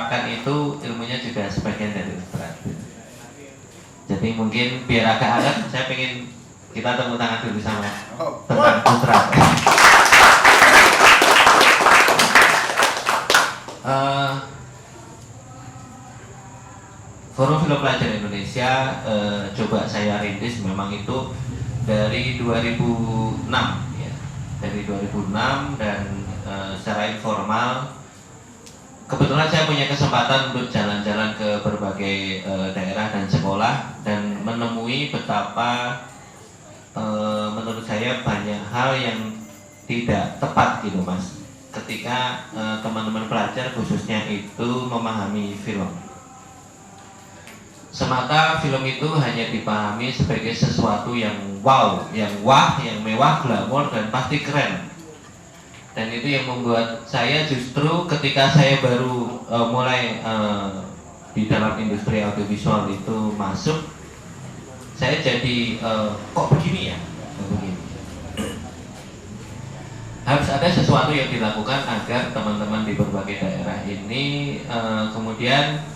terapkan itu ilmunya juga sebagian dari Ustaz. Jadi mungkin biar agak hangat, saya pengen kita tepuk tangan dulu sama tentang Ustaz. Forum Film Pelajar Indonesia coba saya rintis memang itu dari 2006 ya. Dari 2006 dan secara informal kebetulan saya punya kesempatan untuk jalan-jalan ke berbagai daerah dan sekolah dan menemui betapa menurut saya banyak hal yang tidak tepat gitu Mas ketika teman-teman pelajar khususnya itu memahami film. Semata film itu hanya dipahami sebagai sesuatu yang wow, yang wah, yang mewah, glamor dan pasti keren. Dan itu yang membuat saya justru ketika saya baru mulai di dalam industri audiovisual itu masuk, saya jadi kok begini ya, begini. Harus ada sesuatu yang dilakukan agar teman-teman di berbagai daerah ini kemudian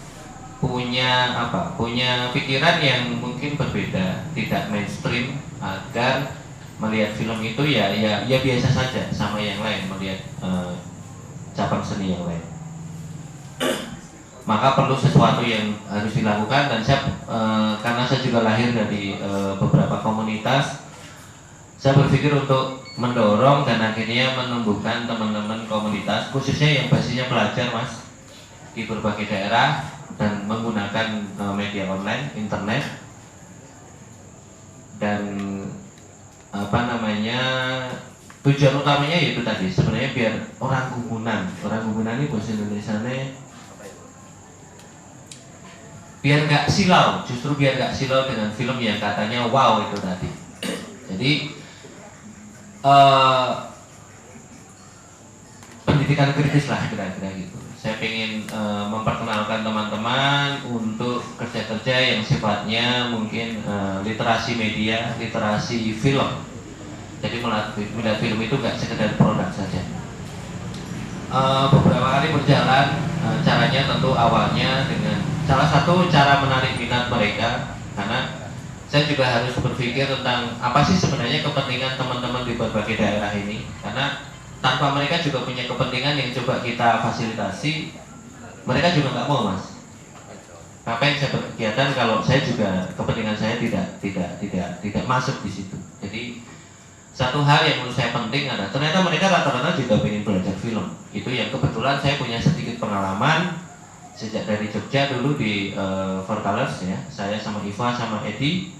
punya pikiran yang mungkin berbeda, tidak mainstream, agar melihat film itu ya biasa saja sama yang lain, melihat cabang seni yang lain. Maka perlu sesuatu yang harus dilakukan dan saya karena saya juga lahir dari beberapa komunitas, saya berpikir untuk mendorong dan akhirnya menumbuhkan teman-teman komunitas khususnya yang basisnya pelajar Mas di berbagai daerah dan menggunakan media online, internet dan tujuan utamanya yaitu tadi sebenarnya biar orang gumunan ini bahasa Indonesianya biar nggak silau, justru biar nggak silau dengan film yang katanya wow itu tadi. Jadi pendidikan kritis lah kira-kira gitu. Saya ingin memperkenalkan teman-teman untuk kerja-kerja yang sifatnya mungkin literasi media, literasi film. Jadi melihat film itu nggak sekedar produk saja. Beberapa kali berjalan, caranya tentu awalnya dengan salah satu cara menarik minat mereka, karena saya juga harus berpikir tentang apa sih sebenarnya kepentingan teman-teman di berbagai daerah ini, karena tanpa mereka juga punya kepentingan yang coba kita fasilitasi, mereka juga nggak mau Mas. Ngapain saya berkegiatan kalau saya juga kepentingan saya tidak masuk di situ. Jadi satu hal yang menurut saya penting adalah ternyata mereka rata-rata juga ingin belajar film. Itu yang kebetulan saya punya sedikit pengalaman sejak dari Jogja dulu di Four Colors ya. Saya sama Iva sama Edi.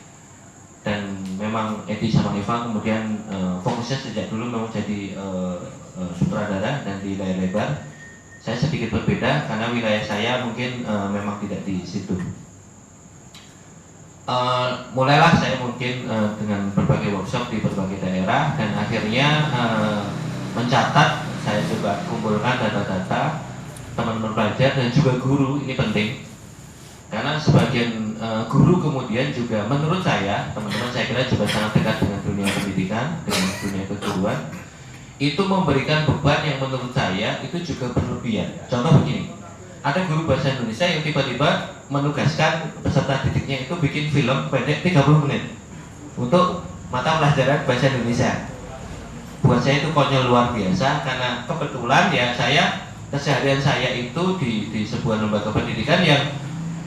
Dan memang Edi sama Eva kemudian fokusnya sejak dulu memang jadi sutradara dan di layar lebar. Saya sedikit berbeda karena wilayah saya mungkin memang tidak di situ. Mulailah saya mungkin dengan berbagai workshop di berbagai daerah dan akhirnya mencatat, saya coba kumpulkan data-data teman-teman pelajar dan juga guru, ini penting. Karena sebagian guru kemudian juga menurut saya, teman-teman saya kira juga sangat dekat dengan dunia pendidikan, dengan dunia keguruan, itu memberikan beban yang menurut saya itu juga berlebihan. Contoh begini, ada guru bahasa Indonesia yang tiba-tiba menugaskan peserta didiknya itu bikin film pendek 30 menit untuk mata pelajaran bahasa Indonesia. Buat saya itu konyol luar biasa, karena kebetulan ya keseharian saya itu di sebuah lembaga pendidikan yang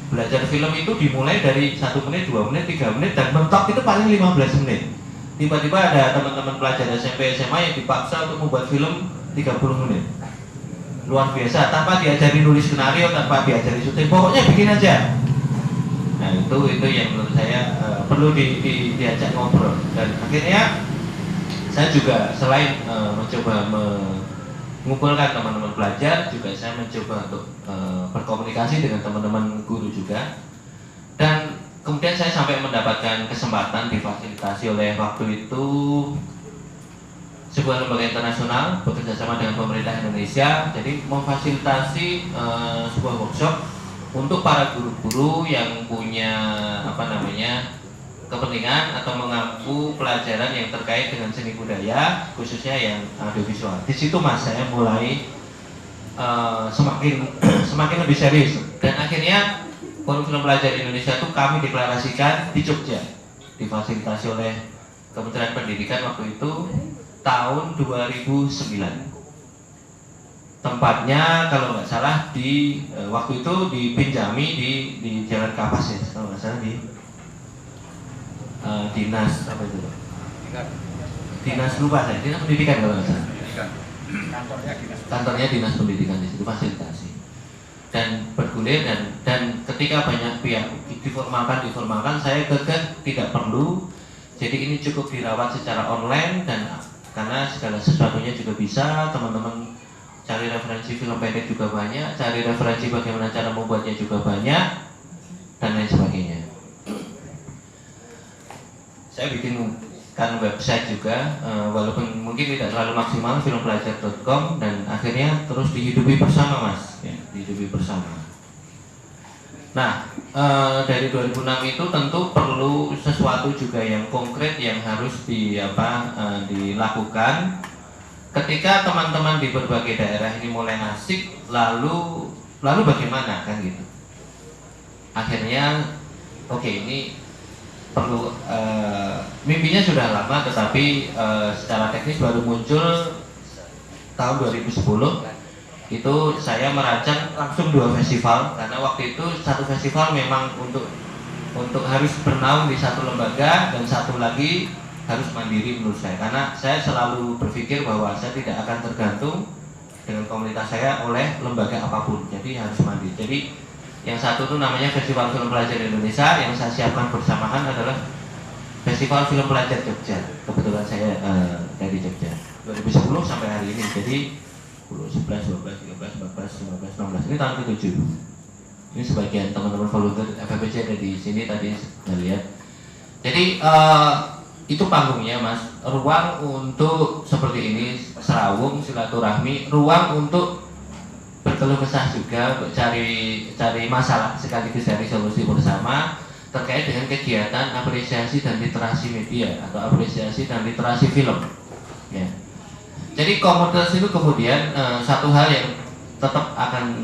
belajar film itu dimulai dari 1 menit, 2 menit, 3 menit dan mentok itu paling 15 menit. Tiba-tiba ada teman-teman pelajar SMP SMA yang dipaksa untuk membuat film 30 menit. Luar biasa, tanpa diajari nulis skenario, tanpa diajari syuting, pokoknya bikin aja. Nah itu yang menurut saya perlu diajak ngobrol. Dan akhirnya saya juga selain mencoba mengumpulkan teman-teman pelajar, juga saya mencoba untuk berkomunikasi dengan teman-teman guru juga. Dan kemudian saya sampai mendapatkan kesempatan difasilitasi oleh waktu itu sebuah lembaga internasional bekerja sama dengan pemerintah Indonesia, jadi memfasilitasi sebuah workshop untuk para guru-guru yang punya kepentingan atau mengampu pelajaran yang terkait dengan seni budaya, khususnya yang audiovisual. Di situ Mas saya mulai semakin semakin lebih serius. Dan akhirnya Forum Film Pelajar Indonesia itu kami deklarasikan di Jogja, difasilitasi oleh Kementerian Pendidikan waktu itu tahun 2009. Tempatnya kalau nggak salah di waktu itu dipinjami di Jalan Kapas ya, kalau nggak salah di dinas apa itu? Dinas lupa saya, dinas pendidikan kalau nggak salah. Kantornya dinas pendidikan di situ fasilitasi. Dan bergulir dan ketika banyak pihak diformalkan saya kekeh tidak perlu. Jadi ini cukup dirawat secara online dan karena segala sesuatunya juga bisa, teman-teman cari referensi film pendek juga banyak, cari referensi bagaimana cara membuatnya juga banyak, dan lain sebagainya. Saya bikinkan website juga, walaupun mungkin tidak terlalu maksimal, filmpelajar.com, dan akhirnya terus dihidupi bersama mas, ya, dihidupi bersama. Nah, dari 2006 itu tentu perlu sesuatu juga yang konkret yang harus dilakukan. Ketika teman-teman di berbagai daerah ini mulai asik, lalu bagaimana kan gitu. Akhirnya oke, ini perlu mimpinya sudah lama, tetapi secara teknis baru muncul tahun 2010. Itu saya merancang langsung 2 festival, karena waktu itu satu festival memang untuk harus bernaung di satu lembaga dan satu lagi harus mandiri menurut saya, karena saya selalu berpikir bahwa saya tidak akan tergantung dengan komunitas saya oleh lembaga apapun, jadi harus mandiri. Jadi yang satu itu namanya Festival Film Pelajar Indonesia, yang saya siapkan bersamaan adalah Festival Film Pelajar Jogja. Kebetulan saya dari Jogja 2010 sampai hari ini, jadi 10, 11, 12, 13, 14, 15, 16, ini tahun ke-7. Ini sebagian teman-teman volunteer FFPJ ada di sini tadi saya lihat. Jadi itu panggungnya mas, ruang untuk seperti ini, serawung, silaturahmi, ruang untuk berkeluh kesah juga, untuk cari masalah sekaligus cari solusi bersama terkait dengan kegiatan apresiasi dan literasi media atau apresiasi dan literasi film. Ya. Jadi komunitas itu kemudian satu hal yang tetap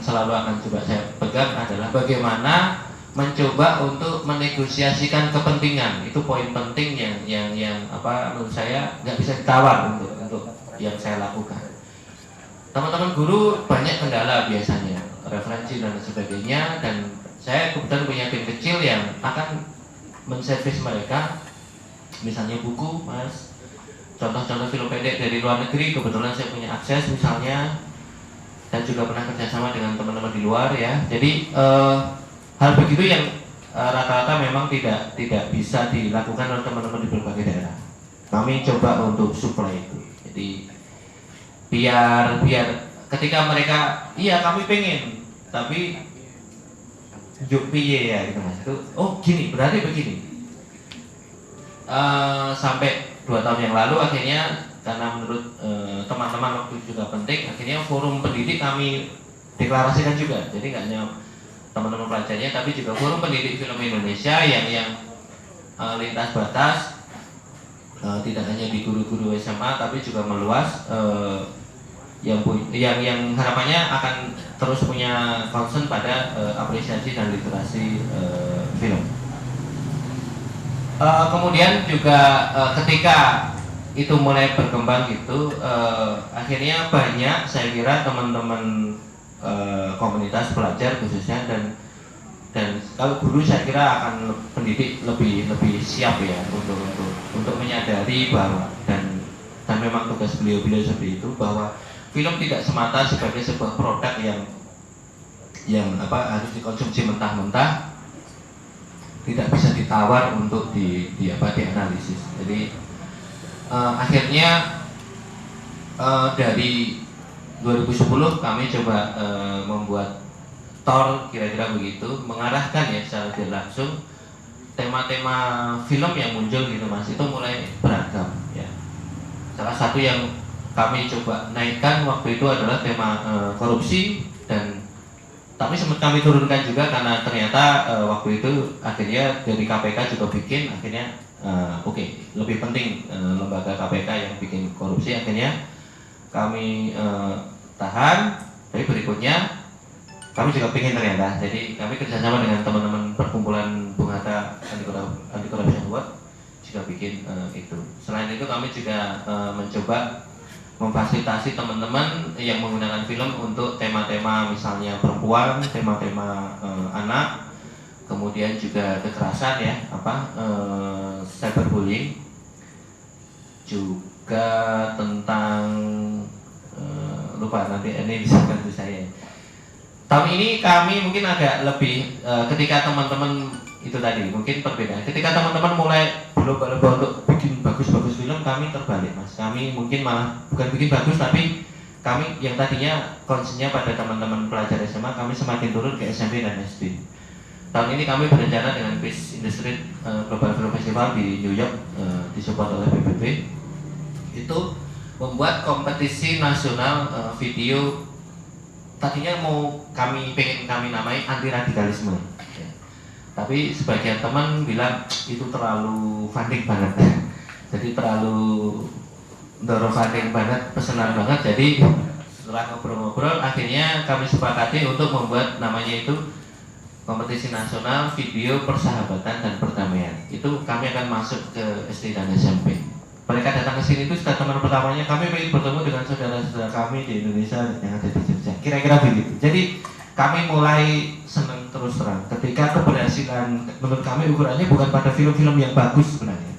selalu akan coba saya pegang adalah bagaimana mencoba untuk menegosiasikan kepentingan. Itu poin penting yang menurut saya nggak bisa ditawar untuk yang saya lakukan. Teman-teman guru banyak kendala biasanya, referensi dan sebagainya, dan saya kebetulan punya tim kecil yang akan menservis mereka, misalnya buku, mas, contoh-contoh film pendek dari luar negeri, kebetulan saya punya akses misalnya, dan juga pernah kerjasama dengan teman-teman di luar ya. Jadi hal begitu yang rata-rata memang tidak bisa dilakukan oleh teman-teman di berbagai daerah. Kami coba untuk supply itu. Jadi biar ketika mereka iya kami pengen, tapi juk piye ya gitu mas. Itu oh gini, berarti begini. Sampai 2 tahun yang lalu akhirnya karena menurut teman-teman waktu itu juga penting, akhirnya forum pendidik kami deklarasikan juga. Jadi nggak hanya teman-teman pelajarnya, tapi juga forum pendidik film Indonesia yang lintas batas, tidak hanya di guru-guru SMA, tapi juga meluas, yang harapannya akan terus punya concern pada apresiasi dan literasi film. Kemudian juga ketika itu mulai berkembang gitu, akhirnya banyak saya kira teman-teman komunitas pelajar khususnya dan kalau guru saya kira akan pendidik lebih siap ya untuk menyadari bahwa dan memang tugas beliau seperti itu, bahwa film tidak semata sebagai sebuah produk yang harus dikonsumsi mentah-mentah, tidak bisa ditawar untuk dianalisis. Jadi akhirnya dari 2010 kami coba membuat TOR kira-kira begitu, mengarahkan ya secara tidak langsung tema-tema film yang muncul gitu mas, itu mulai beragam ya. Salah satu yang kami coba naikkan waktu itu adalah tema korupsi, dan tapi sempat kami turunkan juga karena ternyata waktu itu akhirnya dari KPK juga bikin, akhirnya lebih penting lembaga KPK yang bikin korupsi, akhirnya kami tahan. Tapi berikutnya kami juga pengen ternyata. Jadi kami kerjasama dengan teman-teman perkumpulan Bung Hatta Anti Corruption Award juga bikin itu. Selain itu kami juga mencoba memfasilitasi teman-teman yang menggunakan film untuk tema-tema misalnya perempuan, tema-tema anak, kemudian juga kekerasan ya, cyberbullying, juga tentang lupa nanti ini bisa bantu saya. Tahun ini kami mungkin agak lebih ketika teman-teman itu tadi mungkin perbedaan. Ketika teman-teman mulai berlomba-lomba untuk bikin bagus-bagus film, kami terbalik mas. Kami mungkin malah bukan bikin bagus, tapi kami yang tadinya concernnya pada teman-teman pelajar SMA, kami semakin turun ke SMP dan SD. Tahun ini kami berencana dengan Peace Industry Global Film Festival di New York, disupport oleh PBB, itu membuat kompetisi nasional video. Tadinya pengen kami namai anti radikalisme, ya. Tapi sebagian teman bilang itu terlalu funding banget, jadi terlalu dorong funding banget, pesanan banget. Jadi setelah ngobrol-ngobrol, akhirnya kami sepakati untuk membuat namanya itu kompetisi nasional video persahabatan dan perdamaian. Itu kami akan masuk ke SD dan SMP. Mereka datang ke sini itu sudah teman pertamanya, kami ingin bertemu dengan saudara-saudara kami di Indonesia yang ada di Jogja. Kira-kira begitu. Jadi kami mulai senang terus terang ketika keberhasilan menurut kami ukurannya bukan pada film-film yang bagus sebenarnya,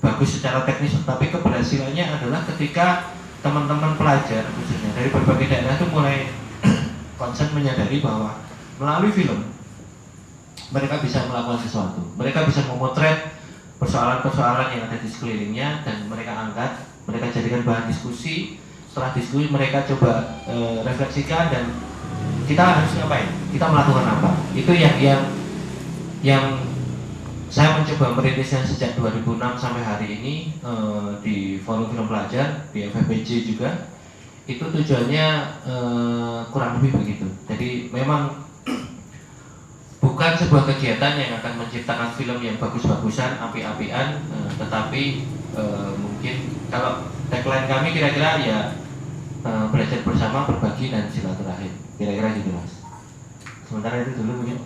bagus secara teknis, tapi keberhasilannya adalah ketika teman-teman pelajar khususnya dari berbagai daerah itu mulai konsen menyadari bahwa melalui film mereka bisa melakukan sesuatu, mereka bisa memotret persoalan-persoalan yang ada di sekelilingnya dan mereka angkat, mereka jadikan bahan diskusi. Setelah diskusi mereka coba refleksikan dan kita harus ngapain, kita melakukan apa. Itu yang saya mencoba merintisnya sejak 2006 sampai hari ini di Forum Film Pelajar, di FFPJ juga. Itu tujuannya kurang lebih begitu. Jadi memang bukan sebuah kegiatan yang akan menciptakan film yang bagus-bagusan, api-apian, tetapi mungkin kalau tagline kami kira-kira ya belajar bersama, berbagi dan silaturahim. Kira-kira gitu mas. Sementara itu dulu mungkin.